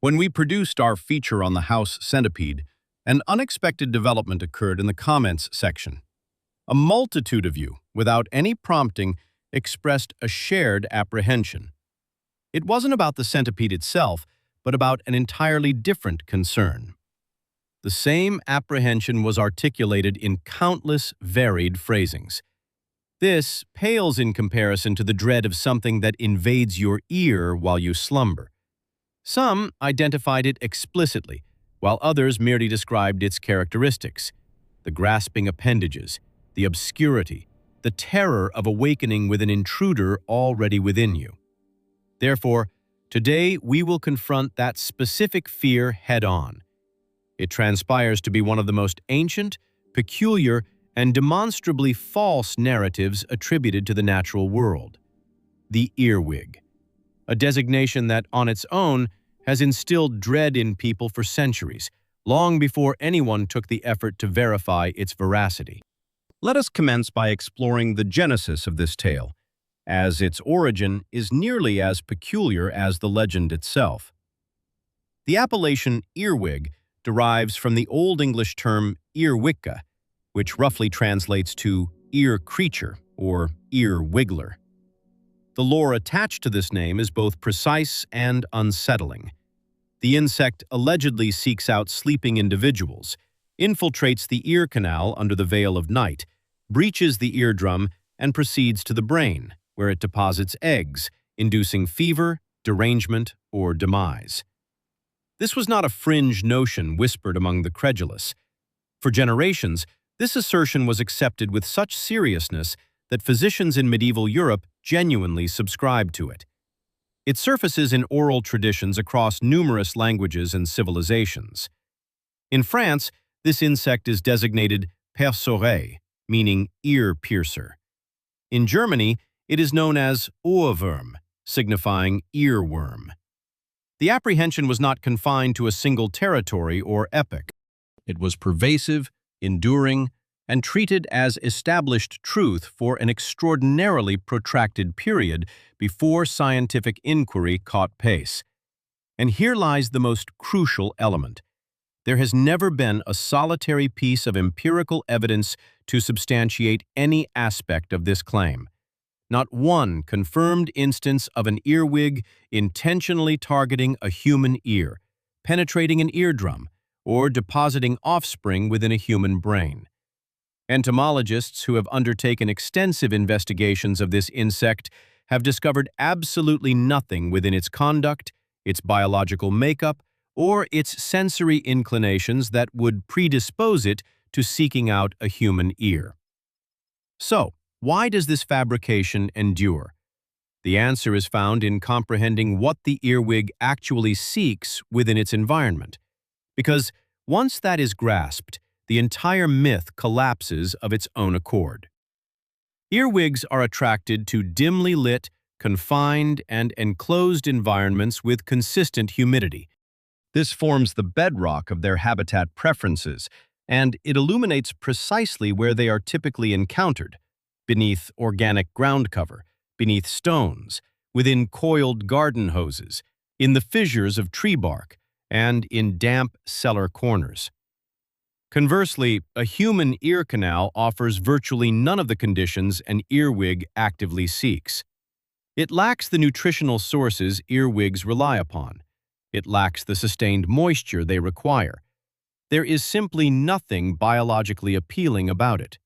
When we produced our feature on the house centipede, an unexpected development occurred in the comments section. A multitude of you, without any prompting, expressed a shared apprehension. It wasn't about the centipede itself, but about an entirely different concern. The same apprehension was articulated in countless varied phrasings. This pales in comparison to the dread of something that invades your ear while you slumber. Some identified it explicitly, while others merely described its characteristics: the grasping appendages, the obscurity, the terror of awakening with an intruder already within you. Therefore, today we will confront that specific fear head-on. It transpires to be one of the most ancient, peculiar, and demonstrably false narratives attributed to the natural world: the earwig, a designation that, on its own, has instilled dread in people for centuries, long before anyone took the effort to verify its veracity. Let us commence by exploring the genesis of this tale, as its origin is nearly as peculiar as the legend itself. The appellation earwig derives from the Old English term earwicka, which roughly translates to ear creature or ear wiggler. The lore attached to this name is both precise and unsettling. The insect allegedly seeks out sleeping individuals, infiltrates the ear canal under the veil of night, breaches the eardrum, and proceeds to the brain, where it deposits eggs, inducing fever, derangement, or demise. This was not a fringe notion whispered among the credulous. For generations, this assertion was accepted with such seriousness that physicians in medieval Europe genuinely subscribed to it. It surfaces in oral traditions across numerous languages and civilizations. In France, this insect is designated perce-oreille, meaning ear piercer. In Germany, it is known as Ohrwurm, signifying earworm. The apprehension was not confined to a single territory or epoch. It was pervasive, enduring, and treated as established truth for an extraordinarily protracted period before scientific inquiry caught pace. And here lies the most crucial element. There has never been a solitary piece of empirical evidence to substantiate any aspect of this claim. Not one confirmed instance of an earwig intentionally targeting a human ear, penetrating an eardrum, or depositing offspring within a human brain. Entomologists who have undertaken extensive investigations of this insect have discovered absolutely nothing within its conduct, its biological makeup, or its sensory inclinations that would predispose it to seeking out a human ear. So, why does this fabrication endure? The answer is found in comprehending what the earwig actually seeks within its environment. Because once that is grasped, the entire myth collapses of its own accord. Earwigs are attracted to dimly lit, confined, and enclosed environments with consistent humidity. This forms the bedrock of their habitat preferences, and it illuminates precisely where they are typically encountered: beneath organic ground cover, beneath stones, within coiled garden hoses, in the fissures of tree bark, and in damp cellar corners. Conversely, a human ear canal offers virtually none of the conditions an earwig actively seeks. It lacks the nutritional sources earwigs rely upon. It lacks the sustained moisture they require. There is simply nothing biologically appealing about it.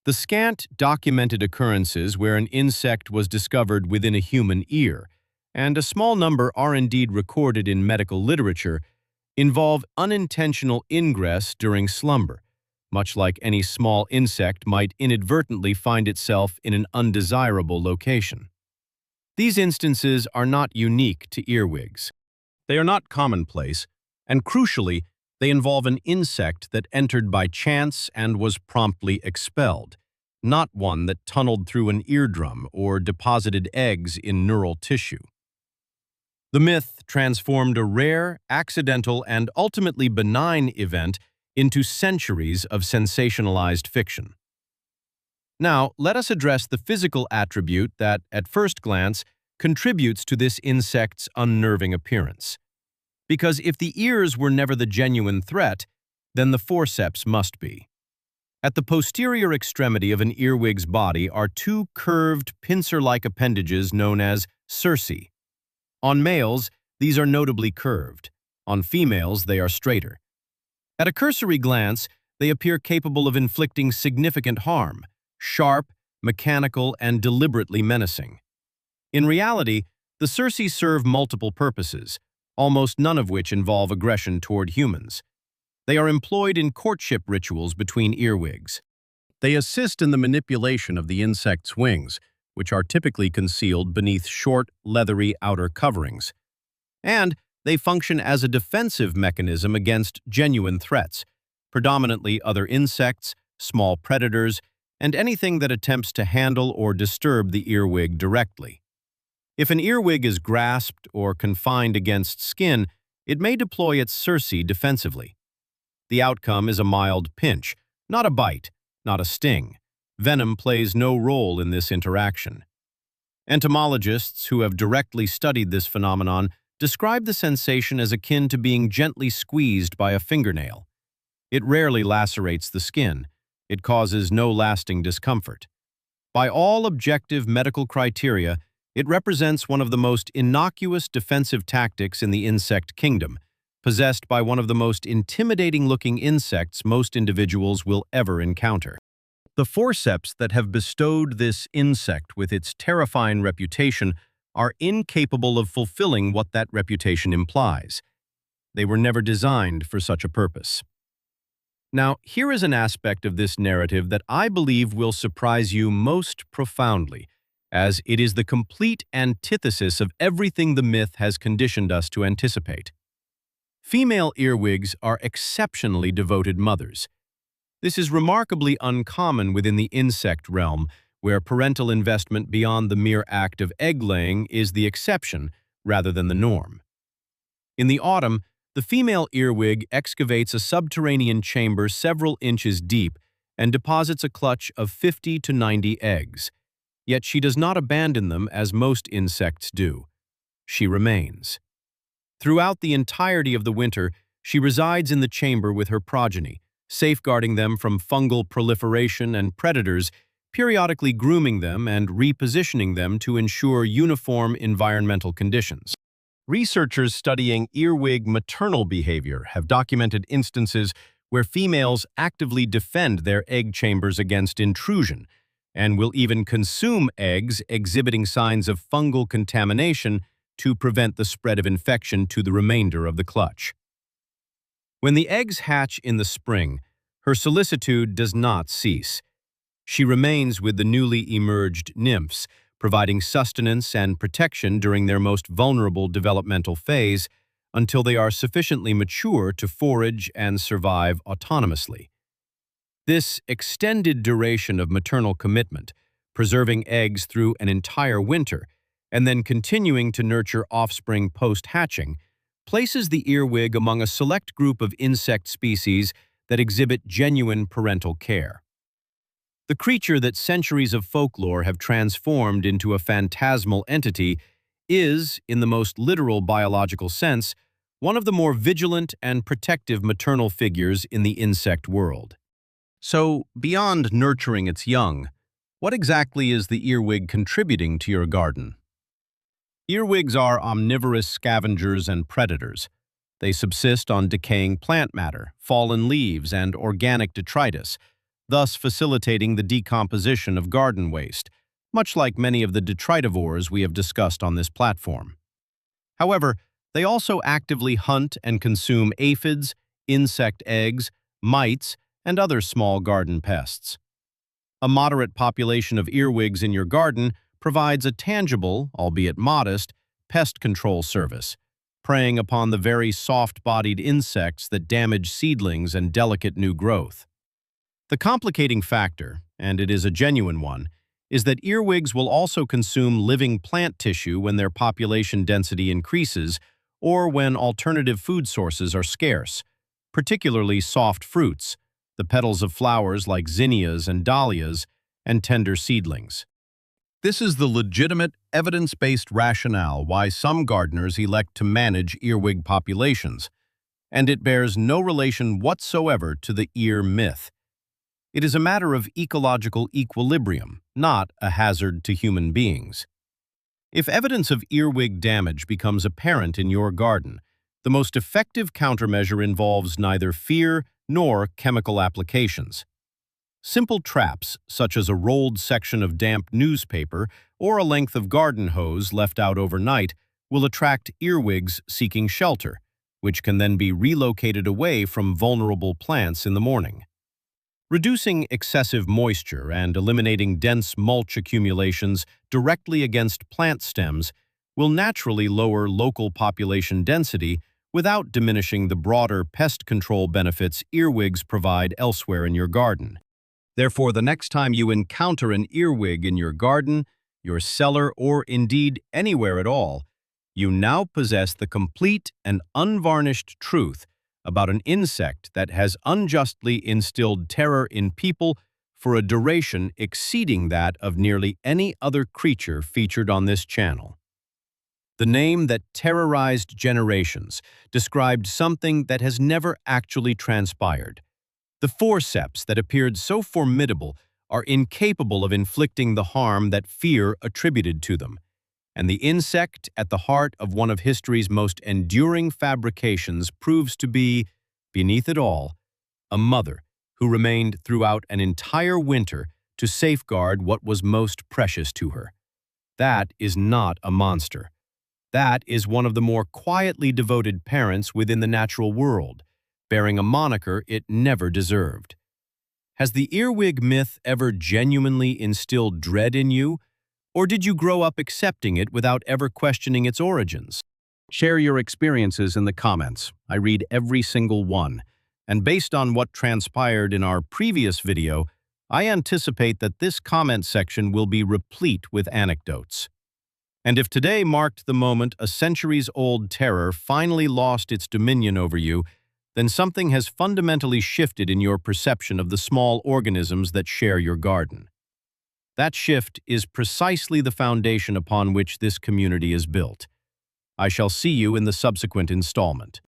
The scant documented occurrences where an insect was discovered within a human ear, and a small number are indeed recorded in medical literature, involve unintentional ingress during slumber, much like any small insect might inadvertently find itself in an undesirable location. These instances are not unique to earwigs. They are not commonplace, and crucially, they involve an insect that entered by chance and was promptly expelled, not one that tunneled through an eardrum or deposited eggs in neural tissue. The myth transformed a rare, accidental, and ultimately benign event into centuries of sensationalized fiction. Now, let us address the physical attribute that, at first glance, contributes to this insect's unnerving appearance. Because if the ears were never the genuine threat, then the forceps must be. At the posterior extremity of an earwig's body are two curved, pincer-like appendages known as cerci. On males, these are notably curved. On females, they are straighter. At a cursory glance, they appear capable of inflicting significant harm, sharp, mechanical, and deliberately menacing. In reality, the cerci serve multiple purposes, almost none of which involve aggression toward humans. They are employed in courtship rituals between earwigs. They assist in the manipulation of the insect's wings, which are typically concealed beneath short, leathery outer coverings. And they function as a defensive mechanism against genuine threats, predominantly other insects, small predators, and anything that attempts to handle or disturb the earwig directly. If an earwig is grasped or confined against skin, it may deploy its cerci defensively. The outcome is a mild pinch, not a bite, not a sting. Venom plays no role in this interaction. Entomologists who have directly studied this phenomenon describe the sensation as akin to being gently squeezed by a fingernail. It rarely lacerates the skin. It causes no lasting discomfort. By all objective medical criteria, it represents one of the most innocuous defensive tactics in the insect kingdom, possessed by one of the most intimidating-looking insects most individuals will ever encounter. The forceps that have bestowed this insect with its terrifying reputation are incapable of fulfilling what that reputation implies. They were never designed for such a purpose. Now, here is an aspect of this narrative that I believe will surprise you most profoundly, as it is the complete antithesis of everything the myth has conditioned us to anticipate. Female earwigs are exceptionally devoted mothers. This is remarkably uncommon within the insect realm, where parental investment beyond the mere act of egg-laying is the exception rather than the norm. In the autumn, the female earwig excavates a subterranean chamber several inches deep and deposits a clutch of 50 to 90 eggs. Yet she does not abandon them as most insects do. She remains. Throughout the entirety of the winter, she resides in the chamber with her progeny, safeguarding them from fungal proliferation and predators, periodically grooming them and repositioning them to ensure uniform environmental conditions. Researchers studying earwig maternal behavior have documented instances where females actively defend their egg chambers against intrusion and will even consume eggs exhibiting signs of fungal contamination to prevent the spread of infection to the remainder of the clutch. When the eggs hatch in the spring, her solicitude does not cease. She remains with the newly emerged nymphs, providing sustenance and protection during their most vulnerable developmental phase until they are sufficiently mature to forage and survive autonomously. This extended duration of maternal commitment, preserving eggs through an entire winter, and then continuing to nurture offspring post-hatching, places the earwig among a select group of insect species that exhibit genuine parental care. The creature that centuries of folklore have transformed into a phantasmal entity is, in the most literal biological sense, one of the more vigilant and protective maternal figures in the insect world. So, beyond nurturing its young, what exactly is the earwig contributing to your garden? Earwigs are omnivorous scavengers and predators. They subsist on decaying plant matter, fallen leaves, and organic detritus, thus facilitating the decomposition of garden waste, much like many of the detritivores we have discussed on this platform. However, they also actively hunt and consume aphids, insect eggs, mites, and other small garden pests. A moderate population of earwigs in your garden provides a tangible, albeit modest, pest control service, preying upon the very soft-bodied insects that damage seedlings and delicate new growth. The complicating factor, and it is a genuine one, is that earwigs will also consume living plant tissue when their population density increases or when alternative food sources are scarce, particularly soft fruits, the petals of flowers like zinnias and dahlias, and tender seedlings. This is the legitimate, evidence-based rationale why some gardeners elect to manage earwig populations, and it bears no relation whatsoever to the ear myth. It is a matter of ecological equilibrium, not a hazard to human beings. If evidence of earwig damage becomes apparent in your garden, the most effective countermeasure involves neither fear nor chemical applications. Simple traps, such as a rolled section of damp newspaper or a length of garden hose left out overnight, will attract earwigs seeking shelter, which can then be relocated away from vulnerable plants in the morning. Reducing excessive moisture and eliminating dense mulch accumulations directly against plant stems will naturally lower local population density without diminishing the broader pest control benefits earwigs provide elsewhere in your garden. Therefore, the next time you encounter an earwig in your garden, your cellar, or indeed anywhere at all, you now possess the complete and unvarnished truth about an insect that has unjustly instilled terror in people for a duration exceeding that of nearly any other creature featured on this channel. The name that terrorized generations described something that has never actually transpired. The forceps that appeared so formidable are incapable of inflicting the harm that fear attributed to them, and the insect at the heart of one of history's most enduring fabrications proves to be, beneath it all, a mother who remained throughout an entire winter to safeguard what was most precious to her. That is not a monster. That is one of the more quietly devoted parents within the natural world, bearing a moniker it never deserved. Has the earwig myth ever genuinely instilled dread in you, or did you grow up accepting it without ever questioning its origins? Share your experiences in the comments. I read every single one, and based on what transpired in our previous video, I anticipate that this comment section will be replete with anecdotes. And if today marked the moment a centuries-old terror finally lost its dominion over you, then something has fundamentally shifted in your perception of the small organisms that share your garden. That shift is precisely the foundation upon which this community is built. I shall see you in the subsequent installment.